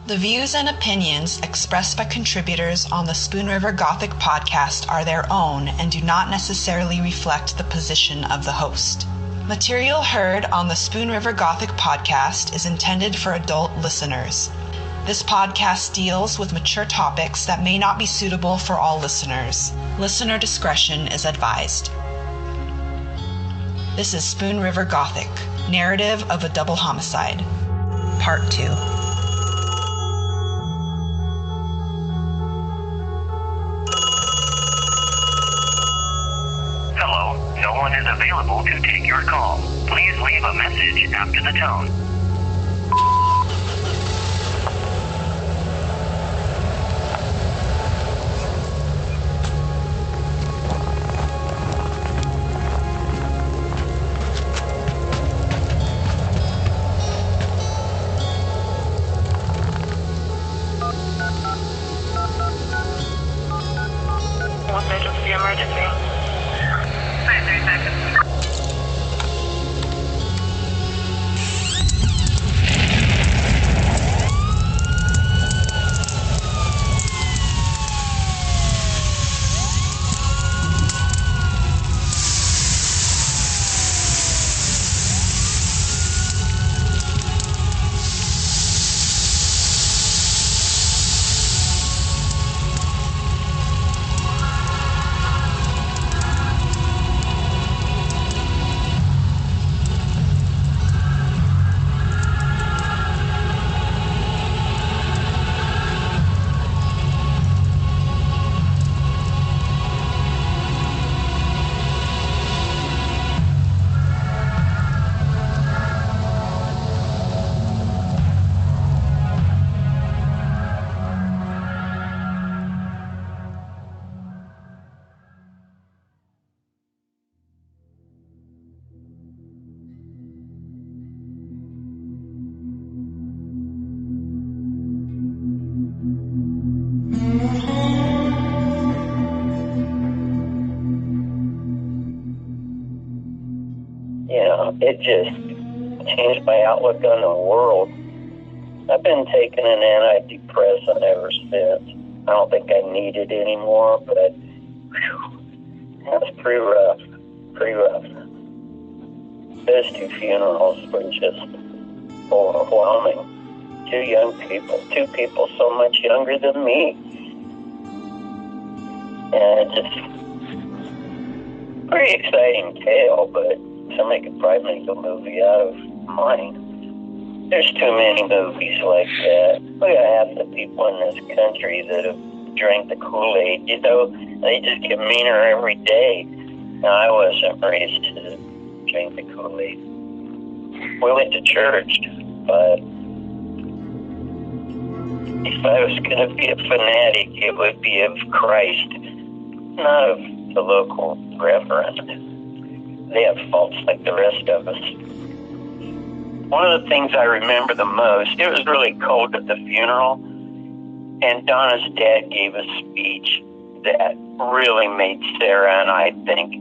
The views and opinions expressed by contributors on the Spoon River Gothic podcast are their own and do not necessarily reflect the position of the host. Material heard on the Spoon River Gothic podcast is intended for adult listeners. This podcast deals with mature topics that may not be suitable for all listeners. Listener discretion is advised. This is Spoon River Gothic, Narrative of a Double Homicide, Part 2. No one is available to take your call. Please leave a message after the tone. What is the emergency? 3 seconds. It just changed my outlook on the world. I've been taking an antidepressant ever since. I don't think I need it anymore, but that was pretty rough. Those 2 funerals were just overwhelming. 2 young people, 2 people so much younger than me. And it's just a pretty exciting tale, but somebody could probably make a movie out of mine. There's too many movies like that. Look at half the people in this country that have drank the Kool-Aid. They just get meaner every day. Now, I wasn't raised to drink the Kool-Aid. We went to church, but if I was going to be a fanatic, it would be of Christ, not of the local reverend. They have faults like the rest of us. One of the things I remember the most, it was really cold at the funeral, and Donna's dad gave a speech that really made Sarah and I think,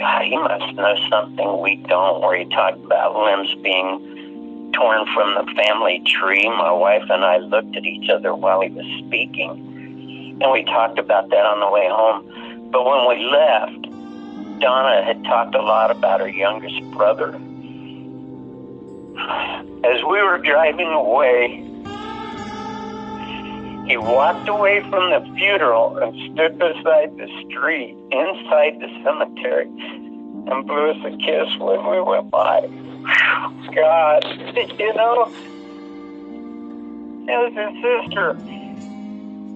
God, he must know something we don't, where he talked about limbs being torn from the family tree. My wife and I looked at each other while he was speaking, and we talked about that on the way home. But when we left, Donna had talked a lot about her youngest brother. As we were driving away, he walked away from the funeral and stood beside the street inside the cemetery and blew us a kiss when we went by. God, it was his sister.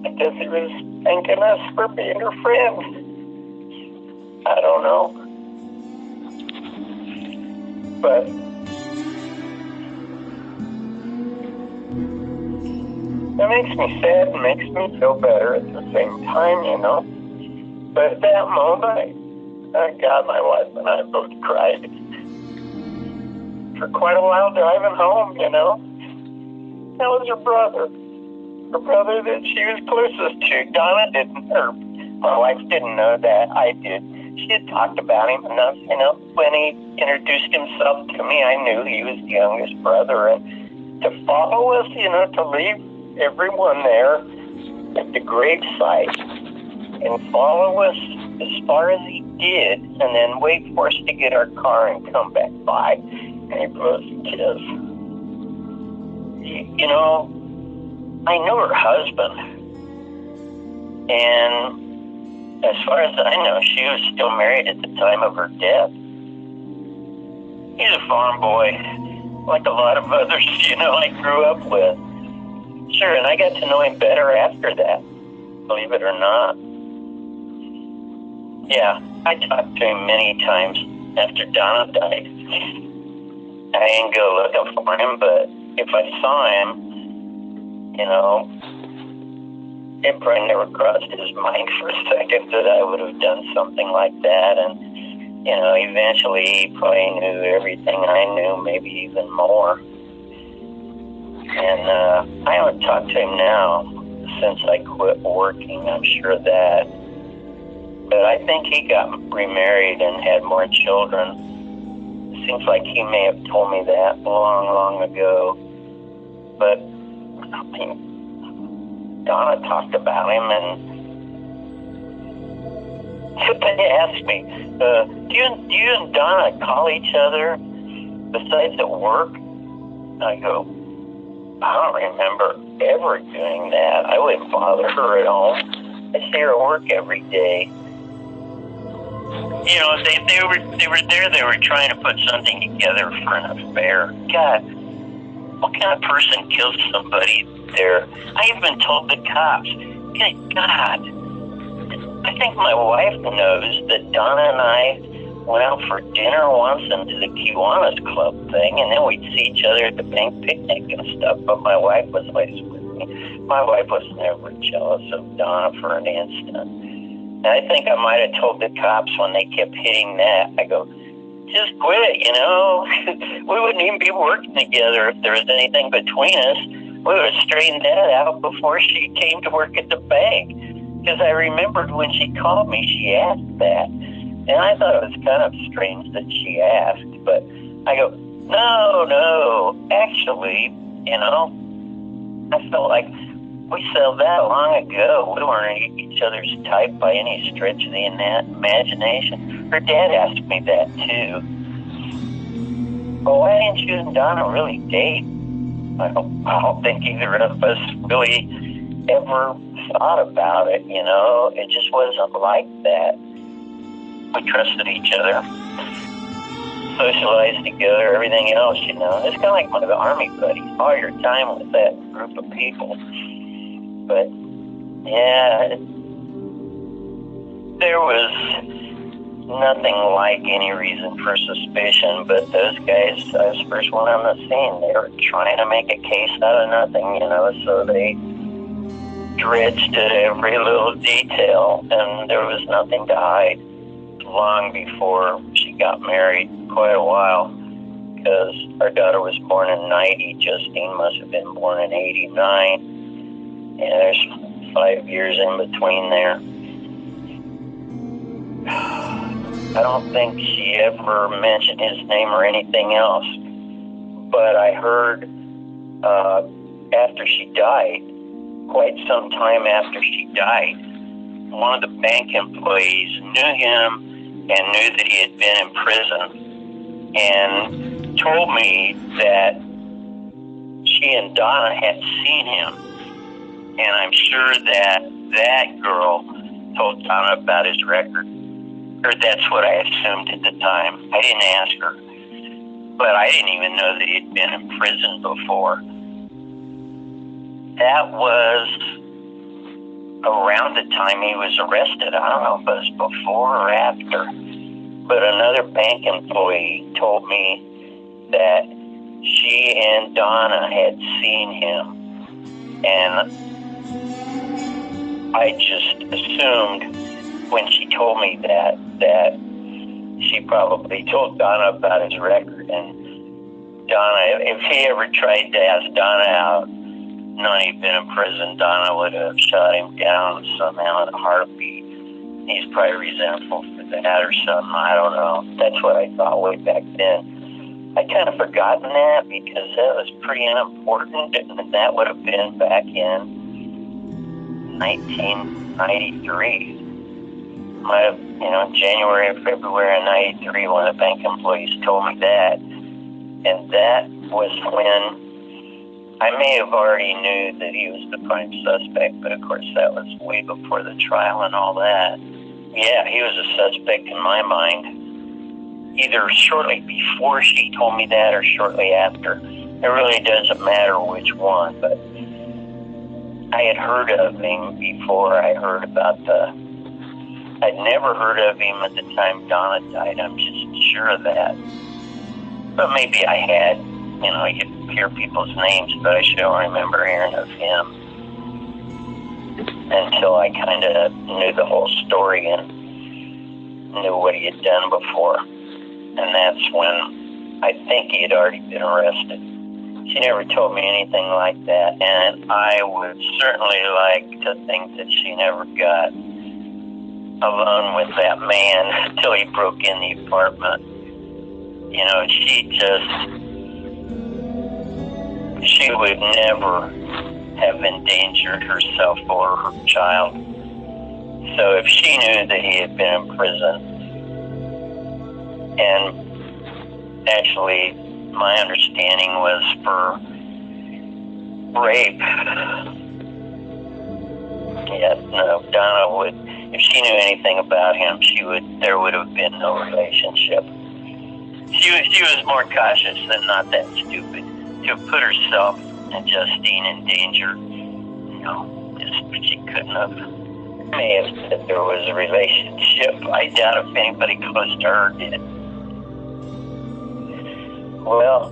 I guess he was thanking us for being her friend. I don't know. But it makes me sad and makes me feel better at the same time, But at that moment, God, my wife and I both cried for quite a while driving home, That was her brother. Her brother that she was closest to. Donna didn't, or my wife didn't know that. I did. She had talked about him enough, When he introduced himself to me, I knew he was the youngest brother. And to follow us, to leave everyone there at the gravesite and follow us as far as he did, and then wait for us to get our car and come back by. And he blew us a kiss. You know, I knew her husband, and as far as I know, she was still married at the time of her death. He's a farm boy, like a lot of others, you know, I grew up with. Sure, and I got to know him better after that, believe it or not. Yeah, I talked to him many times after Donna died. I didn't go looking for him, but if I saw him, you know, it probably never crossed his mind for a second that I would have done something like that. And, you know, eventually he probably knew everything I knew, maybe even more. And I haven't talked to him now since I quit working, I'm sure of that. But I think he got remarried and had more children. It seems like he may have told me that long, long ago. But I mean, Donna talked about him, and they asked me, do you and Donna call each other besides at work? I go, I don't remember ever doing that. I wouldn't bother her at all. I see her at work every day. You know, they were there. They were trying to put something together for an affair. God, what kind of person kills somebody there? I even told the cops. Good God, I think my wife knows that Donna and I went out for dinner once into the Kiwanis Club thing, and then we'd see each other at the bank picnic and stuff. But my wife was always with me. My wife was never jealous of Donna for an instant. And I think I might have told the cops when they kept hitting that, I go, just quit, you know. We wouldn't even be working together if there was anything between us. We would have straightened that out before she came to work at the bank. Because I remembered when she called me, she asked that. And I thought it was kind of strange that she asked. But I go, no, actually, you know, I felt like we settled that long ago. We weren't each other's type by any stretch of the imagination. Her dad asked me that, too. Well, why didn't you and Donna really date? I don't think either of us really ever thought about it, you know. It just wasn't like that. We trusted each other, socialized together, everything else, you know. It's kind of like one of the Army buddies, all your time with that group of people. But, yeah, there was nothing like any reason for suspicion, but those guys, I was the first one on the scene. They were trying to make a case out of nothing, you know, so they dredged at every little detail, and there was nothing to hide. Long before she got married, quite a while, because our daughter was born in 90, Justine must have been born in 89. And there's 5 years in between there. I don't think she ever mentioned his name or anything else. But I heard after she died, quite some time after she died, one of the bank employees knew him and knew that he had been in prison and told me that she and Donna had seen him. And I'm sure that that girl told Donna about his record. Or that's what I assumed at the time. I didn't ask her. But I didn't even know that he'd been in prison before. That was around the time he was arrested. I don't know if it was before or after. But another bank employee told me that she and Donna had seen him. And I just assumed when she told me that she probably told Donna about his record. And Donna, if he ever tried to ask Donna out, knowing he'd been in prison, Donna would have shot him down somehow in a heartbeat. He's probably resentful for that or something. I don't know. That's what I thought way back then. I kind of forgotten that because that was pretty unimportant, and that would have been back in 1993. Might have, January or February of 93, one of the bank employees told me that. And that was when I may have already knew that he was the prime suspect, but of course that was way before the trial and all that. Yeah, he was a suspect in my mind, either shortly before she told me that or shortly after. It really doesn't matter which one, but I had heard of him before I heard about I'd never heard of him at the time Donna died. I'm just sure of that. But maybe I had. You hear people's names, but I still remember hearing of him until I kind of knew the whole story and knew what he had done before. And that's when I think he had already been arrested. She never told me anything like that, and I would certainly like to think that she never got alone with that man until he broke in the apartment. She would never have endangered herself or her child. So if she knew that he had been in prison, and actually my understanding was for rape, Donna would, if she knew anything about him, there would have been no relationship. She was more cautious than not that stupid to put herself and Justine in danger. She couldn't have. May have said there was a relationship. I doubt if anybody close to her did. Well,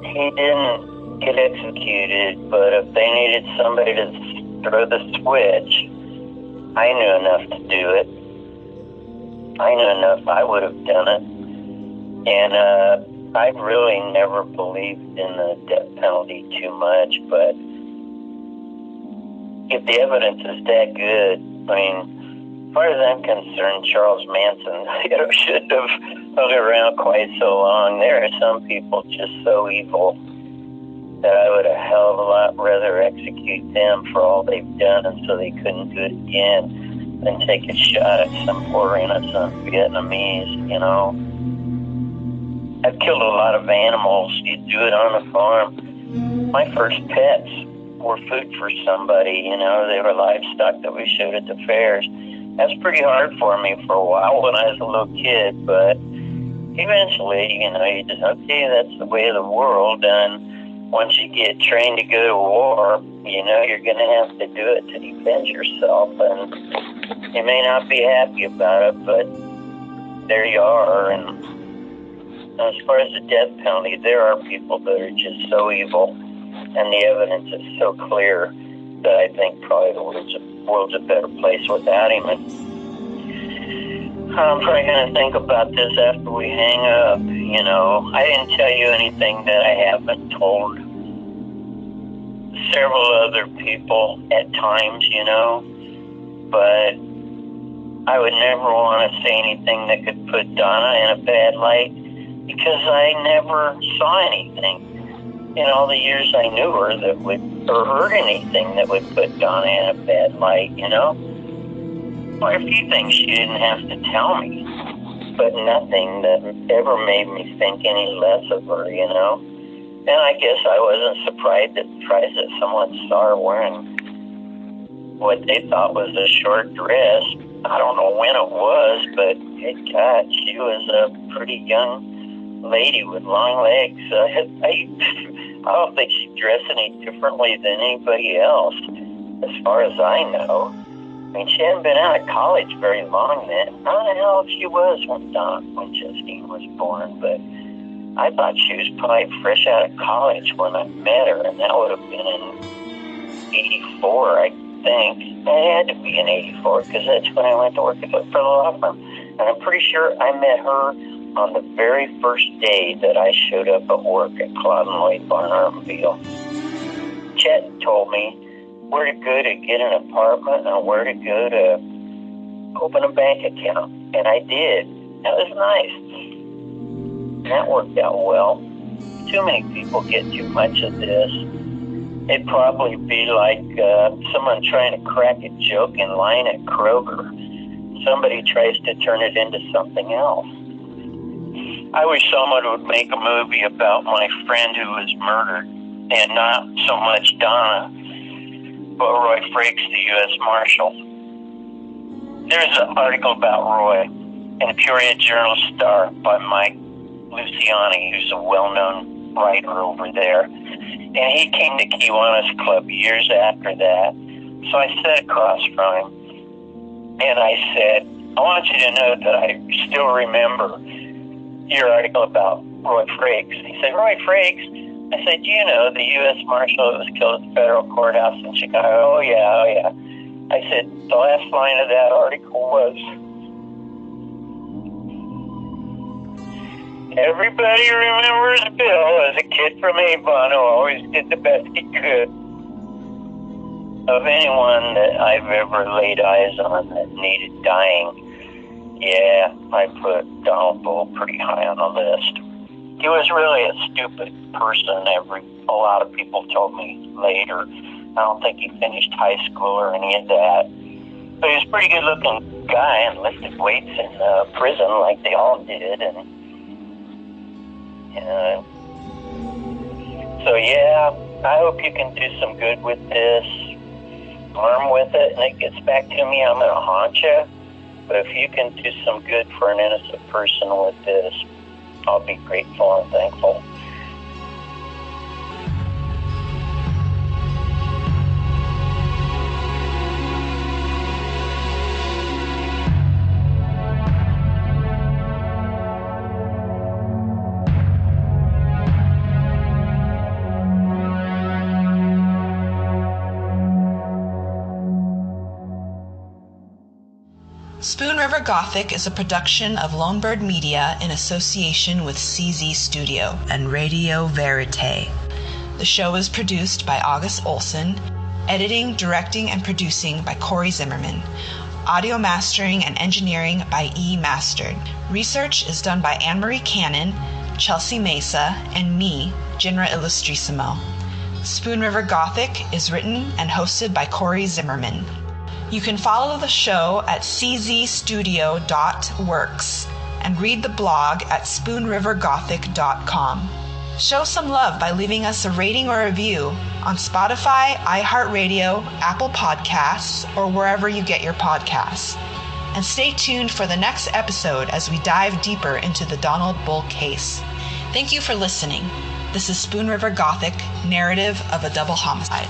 he didn't get executed, but if they needed somebody to throw the switch, I knew enough to do it. I knew enough. I would have done it. And I really never believed in the death penalty too much, but if the evidence is that good, as far as I'm concerned, Charles Manson, shouldn't have hung around quite so long. There are some people just so evil that I would a hell of a lot rather execute them for all they've done and so they couldn't do it again than take a shot at some poor innocent Vietnamese, I've killed a lot of animals. You do it on a farm. My first pets were food for somebody, They were livestock that we showed at the fairs. That's pretty hard for me for a while when I was a little kid, but eventually, you just, okay, that's the way of the world, and once you get trained to go to war, you're going to have to do it to defend yourself, and you may not be happy about it, but there you are. And as far as the death penalty, there are people that are just so evil, and the evidence is so clear that I think probably the world's a better place without him. And I'm probably going to think about this after we hang up. I didn't tell you anything that I haven't told several other people at times, but I would never want to say anything that could put Donna in a bad light because I never saw anything in all the years I knew her or heard anything that would put Donna in a bad light, Or a few things she didn't have to tell me, but nothing that ever made me think any less of her, And I guess I wasn't surprised that someone saw her wearing what they thought was a short dress. I don't know when it was, but God, she was a pretty young lady with long legs. I don't think she dressed any differently than anybody else, as far as I know. She hadn't been out of college very long then. I don't know how old she was when Justine was born, but I thought she was probably fresh out of college when I met her, and that would have been in 84, I think. It had to be in 84, because that's when I went to work for the law firm. And I'm pretty sure I met her on the very first day that I showed up at work at Claude and Lloyd Barn Automobile. Chet told me where to go to get an apartment and where to go to open a bank account. And I did. That was nice. And that worked out well. Too many people get too much of this. It'd probably be like someone trying to crack a joke in line at Kroger. Somebody tries to turn it into something else. I wish someone would make a movie about my friend who was murdered, and not so much Donna, but Roy Frakes, the U.S. Marshal. There's an article about Roy in the Peoria Journal-Star by Mike Luciani, who's a well-known writer over there. And he came to Kiwanis Club years after that. So I sat across from him, and I said, I want you to know that I still remember your article about Roy Frakes. He said, Roy Frakes? I said, you know, the U.S. Marshal that was killed at the federal courthouse in Chicago? Oh, yeah. I said, the last line of that article was, everybody remembers Bill as a kid from Avon who always did the best he could. Of anyone that I've ever laid eyes on that needed dying, yeah, I put Donnie Bull pretty high on the list. He was really a stupid person. A lot of people told me later. I don't think he finished high school or any of that. But he was a pretty good-looking guy and lifted weights in prison like they all did. And so, yeah, I hope you can do some good with this. Arm with it, and it gets back to me, I'm going to haunt you. But if you can do some good for an innocent person with this, I'll be grateful and thankful. Spoon River Gothic is a production of Lonebird Media in association with CZ Studio and Radio Verite. The show is produced by August Olson, editing, directing, and producing by Corey Zimmerman, audio mastering and engineering by E. Mastered. Research is done by Anne-Marie Cannon, Chelsea Mesa, and me, Jinra Illustrissimo. Spoon River Gothic is written and hosted by Corey Zimmerman. You can follow the show at czstudio.works and read the blog at spoonrivergothic.com. Show some love by leaving us a rating or review on Spotify, iHeartRadio, Apple Podcasts, or wherever you get your podcasts. And stay tuned for the next episode as we dive deeper into the Donnie Bull case. Thank you for listening. This is Spoon River Gothic, narrative of a double homicide.